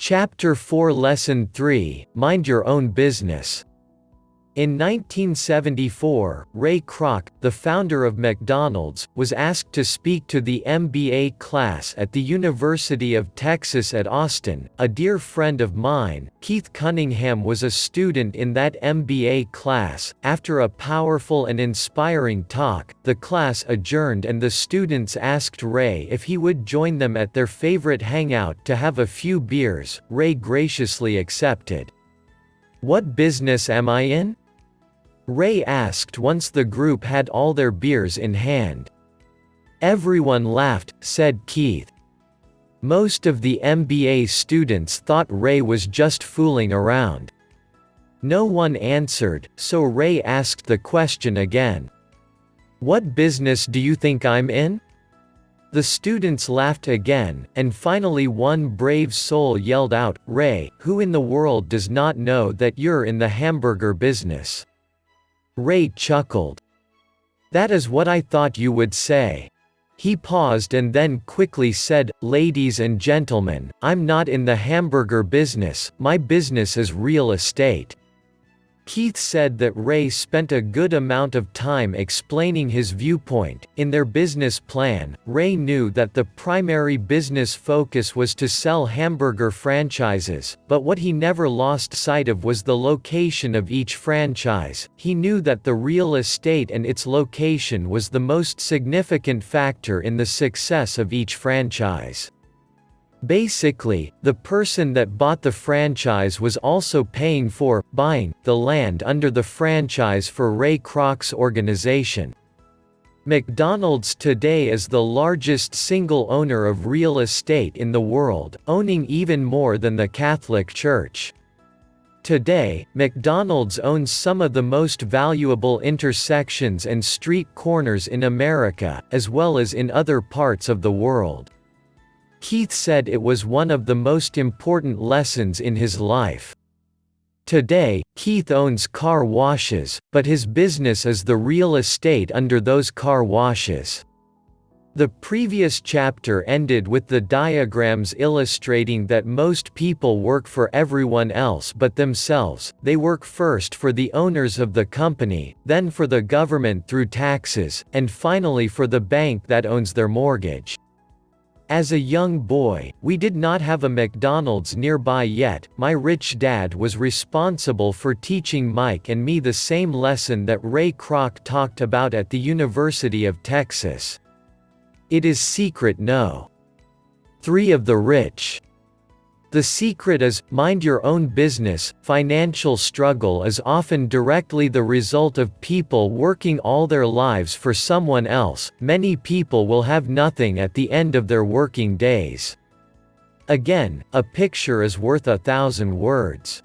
Chapter 4 Lesson 3 Mind Your Own Business. In 1974, Ray Kroc, the founder of McDonald's, was asked to speak to the MBA class at the University of Texas at Austin. A dear friend of mine, Keith Cunningham, was a student in that MBA class. After a powerful and inspiring talk, the class adjourned and the students asked Ray if he would join them at their favorite hangout to have a few beers. Ray graciously accepted. "What business am I in?" Ray asked once the group had all their beers in hand. "Everyone laughed," said Keith. Most of the MBA students thought Ray was just fooling around. No one answered, so Ray asked the question again. "What business do you think I'm in?" The students laughed again, and finally one brave soul yelled out, "Ray, who in the world does not know that you're in the hamburger business?" Ray chuckled. "That is what I thought you would say." He paused and then quickly said, "Ladies and gentlemen, I'm not in the hamburger business, my business is real estate." Keith said that Ray spent a good amount of time explaining his viewpoint. In their business plan, Ray knew that the primary business focus was to sell hamburger franchises, but what he never lost sight of was the location of each franchise. He knew that the real estate and its location was the most significant factor in the success of each franchise. Basically, the person that bought the franchise was also paying for, buying, the land under the franchise for Ray Kroc's organization. McDonald's today is the largest single owner of real estate in the world, owning even more than the Catholic Church. Today, McDonald's owns some of the most valuable intersections and street corners in America, as well as in other parts of the world. Keith said it was one of the most important lessons in his life. Today, Keith owns car washes, but his business is the real estate under those car washes. The previous chapter ended with the diagrams illustrating that most people work for everyone else but themselves. They work first for the owners of the company, then for the government through taxes, and finally for the bank that owns their mortgage. As a young boy, we did not have a McDonald's nearby yet. My rich dad was responsible for teaching Mike and me the same lesson that Ray Kroc talked about at the University of Texas. It is secret no. 3 of the rich. The secret is, mind your own business. Financial struggle is often directly the result of people working all their lives for someone else. Many people will have nothing at the end of their working days. Again, a picture is worth 1,000 words.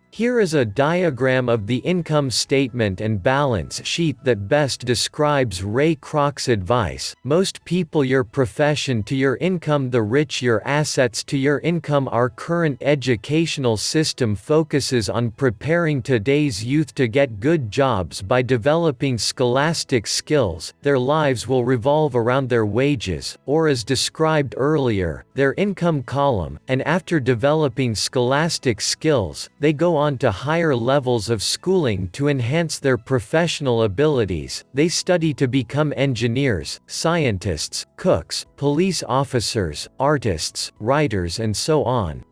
Here is a diagram of the income statement and balance sheet that best describes Ray Kroc's advice. Most people your profession to your income, the rich your assets to your income. Our current educational system focuses on preparing today's youth to get good jobs by developing scholastic skills. Their lives will revolve around their wages, or as described earlier, their income column, and after developing scholastic skills, they go on to higher levels of schooling to enhance their professional abilities. They study to become engineers, scientists, cooks, police officers, artists, writers, and so on.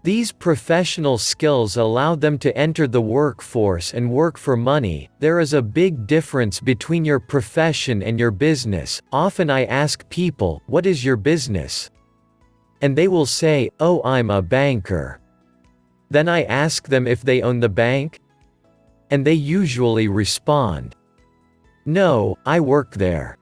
These professional skills allow them to enter the workforce and work for money. There is a big difference between your profession and your business. Often I ask people, "What is your business?" And they will say, "Oh, I'm a banker." Then I ask them if they own the bank? And they usually respond, "No, I work there."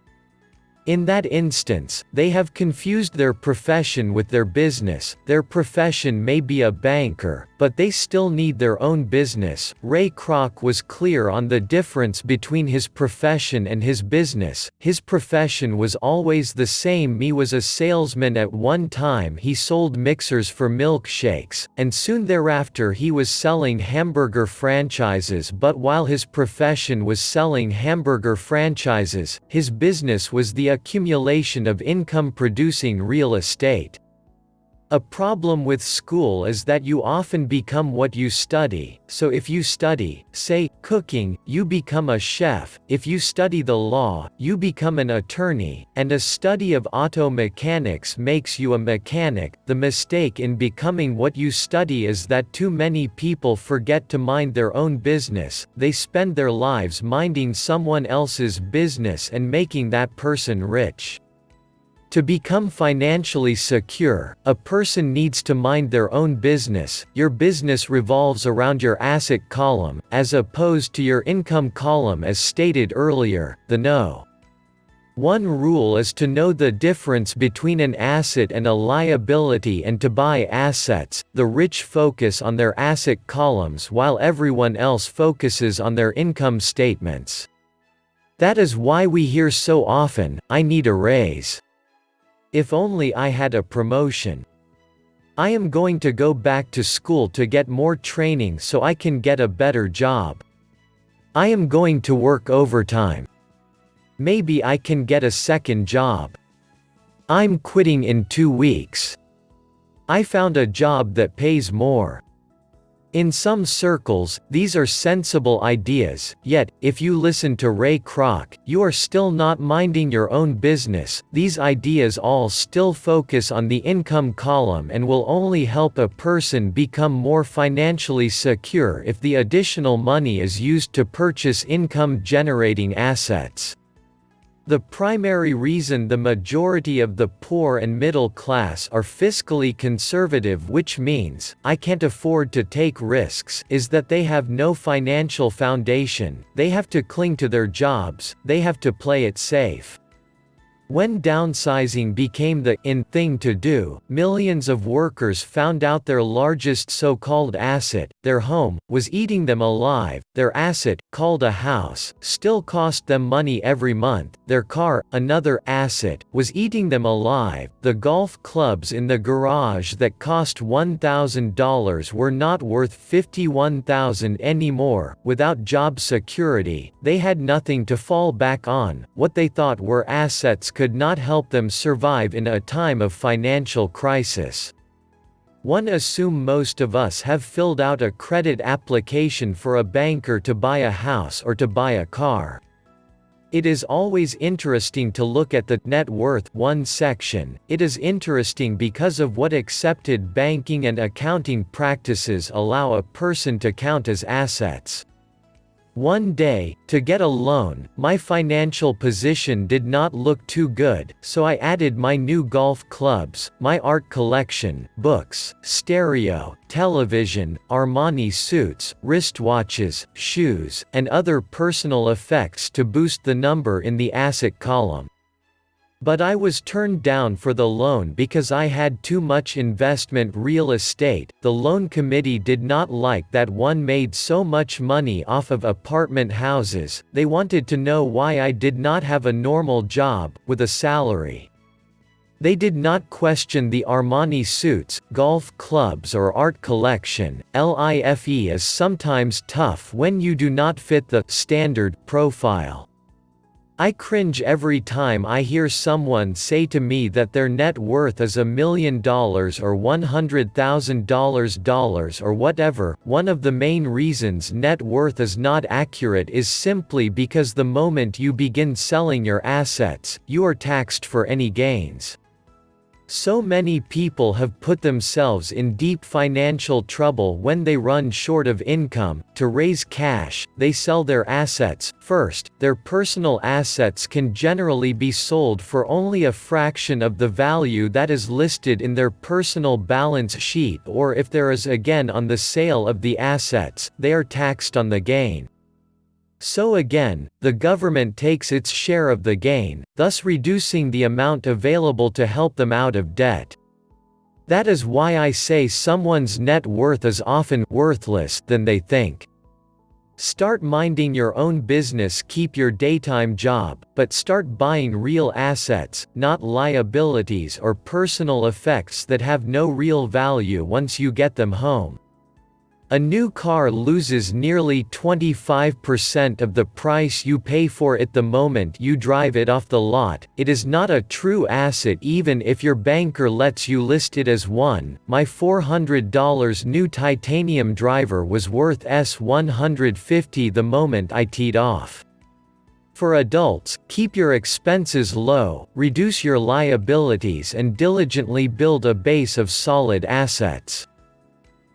In that instance, they have confused their profession with their business. Their profession may be a banker, but they still need their own business. Ray Kroc was clear on the difference between his profession and his business. His profession was always the same. He was a salesman at one time. He sold mixers for milkshakes, and soon thereafter he was selling hamburger franchises. But while his profession was selling hamburger franchises, his business was the accumulation of income-producing real estate. A problem with school is that you often become what you study, so if you study, say, cooking, you become a chef, if you study the law, you become an attorney, and a study of auto mechanics makes you a mechanic. The mistake in becoming what you study is that too many people forget to mind their own business. They spend their lives minding someone else's business and making that person rich. To become financially secure, a person needs to mind their own business. Your business revolves around your asset column, as opposed to your income column as stated earlier. The No. 1 rule is to know the difference between an asset and a liability and to buy assets. The rich focus on their asset columns while everyone else focuses on their income statements. That is why we hear so often, "I need a raise. If only I had a promotion. I am going to go back to school to get more training so I can get a better job. I am going to work overtime. Maybe I can get a second job. I'm quitting in 2 weeks. I found a job that pays more." In some circles, these are sensible ideas, yet, if you listen to Ray Kroc, you are still not minding your own business. These ideas all still focus on the income column and will only help a person become more financially secure if the additional money is used to purchase income-generating assets. The primary reason the majority of the poor and middle class are fiscally conservative, which means, "I can't afford to take risks," is that they have no financial foundation. They have to cling to their jobs, they have to play it safe. When downsizing became the in thing to do, millions of workers found out their largest so-called asset, their home, was eating them alive. Their asset, called a house, still cost them money every month. Their car, another asset, was eating them alive. The golf clubs in the garage that cost $1,000 were not worth $51,000 anymore. Without job security, they had nothing to fall back on. What they thought were assets could not help them survive in a time of financial crisis. One assumes most of us have filled out a credit application for a banker to buy a house or to buy a car. It is always interesting to look at the net worth one section. It is interesting because of what accepted banking and accounting practices allow a person to count as assets. One day, to get a loan, my financial position did not look too good, so I added my new golf clubs, my art collection, books, stereo, television, Armani suits, wristwatches, shoes, and other personal effects to boost the number in the asset column. But I was turned down for the loan because I had too much investment real estate. The loan committee did not like that one made so much money off of apartment houses. They wanted to know why I did not have a normal job, with a salary. They did not question the Armani suits, golf clubs or art collection. Life is sometimes tough when you do not fit the standard profile. I cringe every time I hear someone say to me that their net worth is $1 million or $100,000 or whatever. One of the main reasons net worth is not accurate is simply because the moment you begin selling your assets, you are taxed for any gains. So many people have put themselves in deep financial trouble when they run short of income. To raise cash, they sell their assets. First, their personal assets can generally be sold for only a fraction of the value that is listed in their personal balance sheet, or if there is a gain on the sale of the assets, they are taxed on the gain. So again, the government takes its share of the gain, thus reducing the amount available to help them out of debt. That is why I say someone's net worth is often worthless than they think. Start minding your own business, keep your daytime job, but start buying real assets, not liabilities or personal effects that have no real value once you get them home. A new car loses nearly 25% of the price you pay for it the moment you drive it off the lot. It is not a true asset even if your banker lets you list it as one. My $400 new titanium driver was worth $150 the moment I teed off. For adults, keep your expenses low, reduce your liabilities and diligently build a base of solid assets.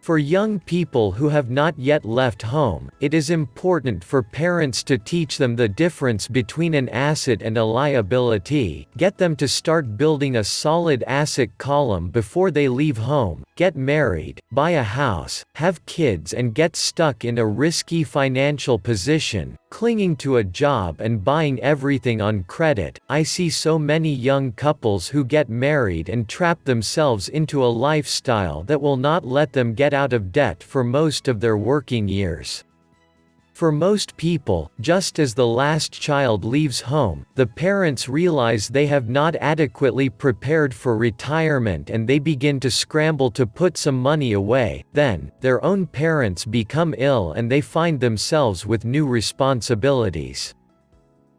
For young people who have not yet left home, it is important for parents to teach them the difference between an asset and a liability, get them to start building a solid asset column before they leave home, get married, buy a house, have kids and get stuck in a risky financial position, clinging to a job and buying everything on credit. I see so many young couples who get married and trap themselves into a lifestyle that will not let them get out of debt for most of their working years. For most people, just as the last child leaves home, the parents realize they have not adequately prepared for retirement and they begin to scramble to put some money away. Then, their own parents become ill and they find themselves with new responsibilities.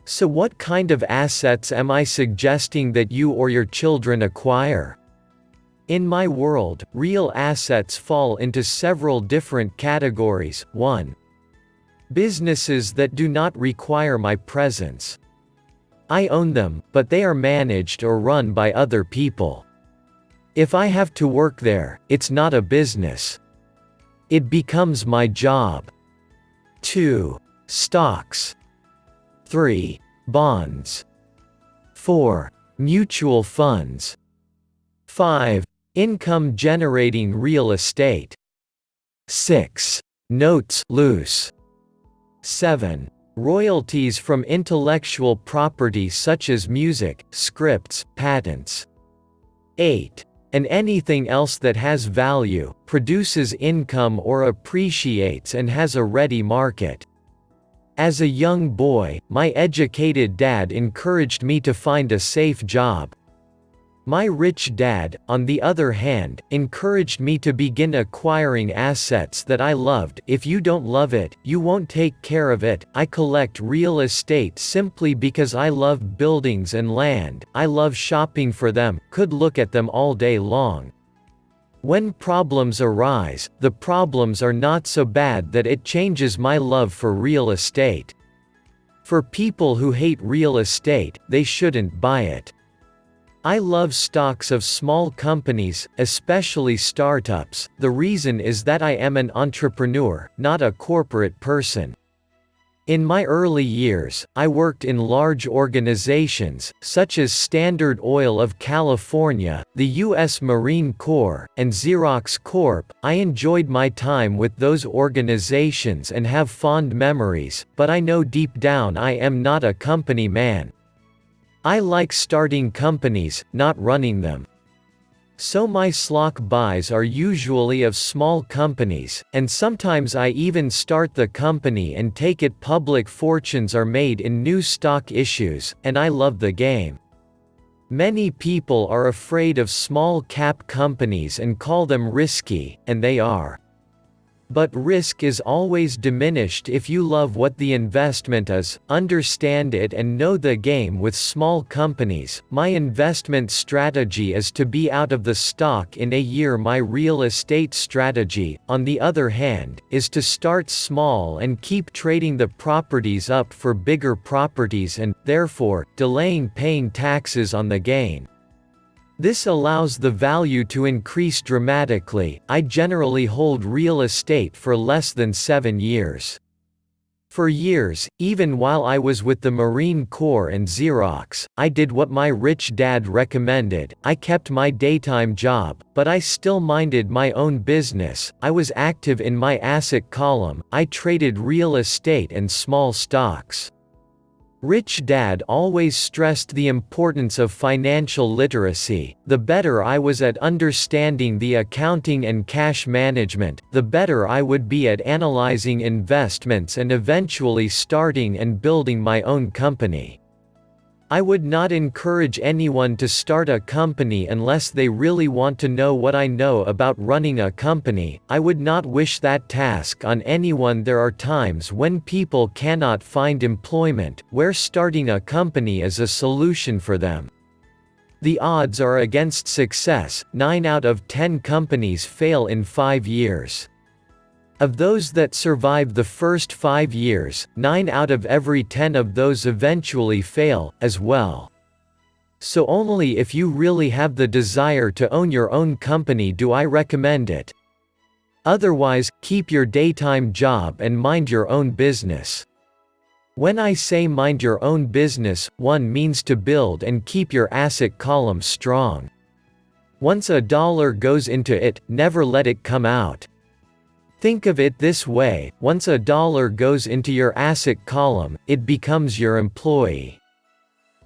So what kind of assets am I suggesting that you or your children acquire? In my world, real assets fall into several different categories. 1. Businesses that do not require my presence. I own them, but they are managed or run by other people. If I have to work there, it's not a business. It becomes my job. 2. Stocks. 3. Bonds. 4. Mutual funds. 5. Income-generating real estate. 6. Notes loose. 7. Royalties from intellectual property such as music, scripts, patents. 8. And anything else that has value, produces income or appreciates and has a ready market. As a young boy, my educated dad encouraged me to find a safe job. My rich dad, on the other hand, encouraged me to begin acquiring assets that I loved. If you don't love it, you won't take care of it. I collect real estate simply because I love buildings and land. I love shopping for them, could look at them all day long. When problems arise, the problems are not so bad that it changes my love for real estate. For people who hate real estate, they shouldn't buy it. I love stocks of small companies, especially startups. The reason is that I am an entrepreneur, not a corporate person. In my early years, I worked in large organizations, such as Standard Oil of California, the U.S. Marine Corps, and Xerox Corp. I enjoyed my time with those organizations and have fond memories, but I know deep down I am not a company man. I like starting companies, not running them. So my stock buys are usually of small companies, and sometimes I even start the company and take it public. Fortunes are made in new stock issues, and I love the game. Many people are afraid of small cap companies and call them risky, and they are. But risk is always diminished if you love what the investment is, understand it and know the game. With small companies, my investment strategy is to be out of the stock in a year. My real estate strategy, on the other hand, is to start small and keep trading the properties up for bigger properties and, therefore, delaying paying taxes on the gain. This allows the value to increase dramatically. I generally hold real estate for less than 7 years. For years, even while I was with the Marine Corps and Xerox, I did what my rich dad recommended. I kept my daytime job, but I still minded my own business. I was active in my asset column. I traded real estate and small stocks. Rich Dad always stressed the importance of financial literacy. The better I was at understanding the accounting and cash management, the better I would be at analyzing investments and eventually starting and building my own company. I would not encourage anyone to start a company unless they really want to know what I know about running a company. I would not wish that task on anyone. There are times when people cannot find employment, where starting a company is a solution for them. The odds are against success. 9 out of 10 companies fail in 5 years. Of those that survive the first 5 years, 9 out of every 10 of those eventually fail, as well. So only if you really have the desire to own your own company do I recommend it. Otherwise, keep your daytime job and mind your own business. When I say mind your own business, one means to build and keep your asset column strong. Once a dollar goes into it, never let it come out. Think of it this way, once a dollar goes into your asset column, it becomes your employee.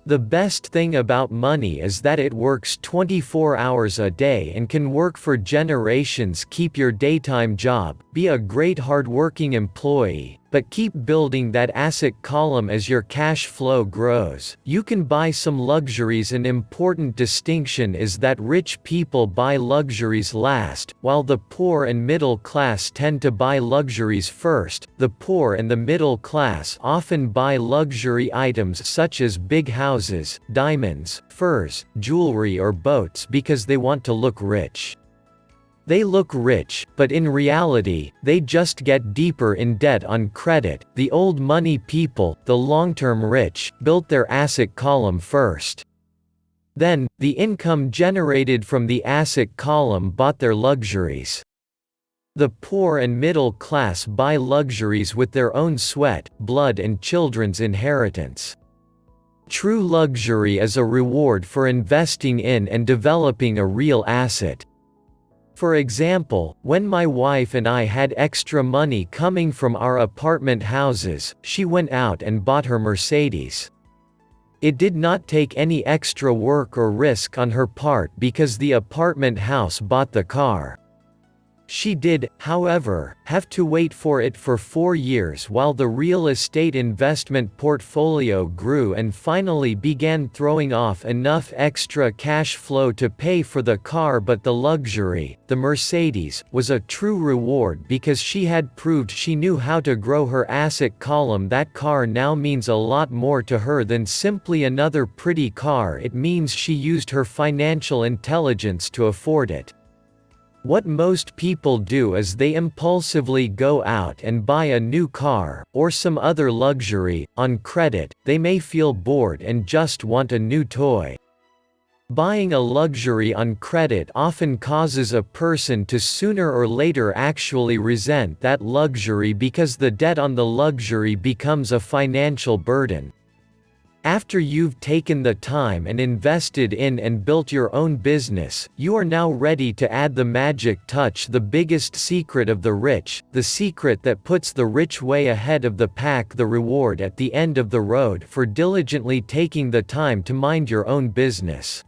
The best thing about money is that it works 24 hours a day and can work for generations. Keep your daytime job, be a great hard-working employee, but keep building that asset column as your cash flow grows. You can buy some luxuries. An important distinction is that rich people buy luxuries last, while the poor and middle class tend to buy luxuries first. The poor and the middle class often buy luxury items such as big houses, diamonds, furs, jewelry or boats because they want to look rich. They look rich, but in reality, they just get deeper in debt on credit. The old money people, the long-term rich, built their asset column first. Then, the income generated from the asset column bought their luxuries. The poor and middle class buy luxuries with their own sweat, blood and children's inheritance. True luxury is a reward for investing in and developing a real asset. For example, when my wife and I had extra money coming from our apartment houses, she went out and bought her Mercedes. It did not take any extra work or risk on her part because the apartment house bought the car. She did, however, have to wait for it for 4 years while the real estate investment portfolio grew and finally began throwing off enough extra cash flow to pay for the car. But the luxury, the Mercedes, was a true reward because she had proved she knew how to grow her asset column. That car now means a lot more to her than simply another pretty car. It means she used her financial intelligence to afford it. What most people do is they impulsively go out and buy a new car, or some other luxury, on credit. They may feel bored and just want a new toy. Buying a luxury on credit often causes a person to sooner or later actually resent that luxury because the debt on the luxury becomes a financial burden. After you've taken the time and invested in and built your own business, you are now ready to add the magic touch, the biggest secret of the rich, the secret that puts the rich way ahead of the pack, the reward at the end of the road for diligently taking the time to mind your own business.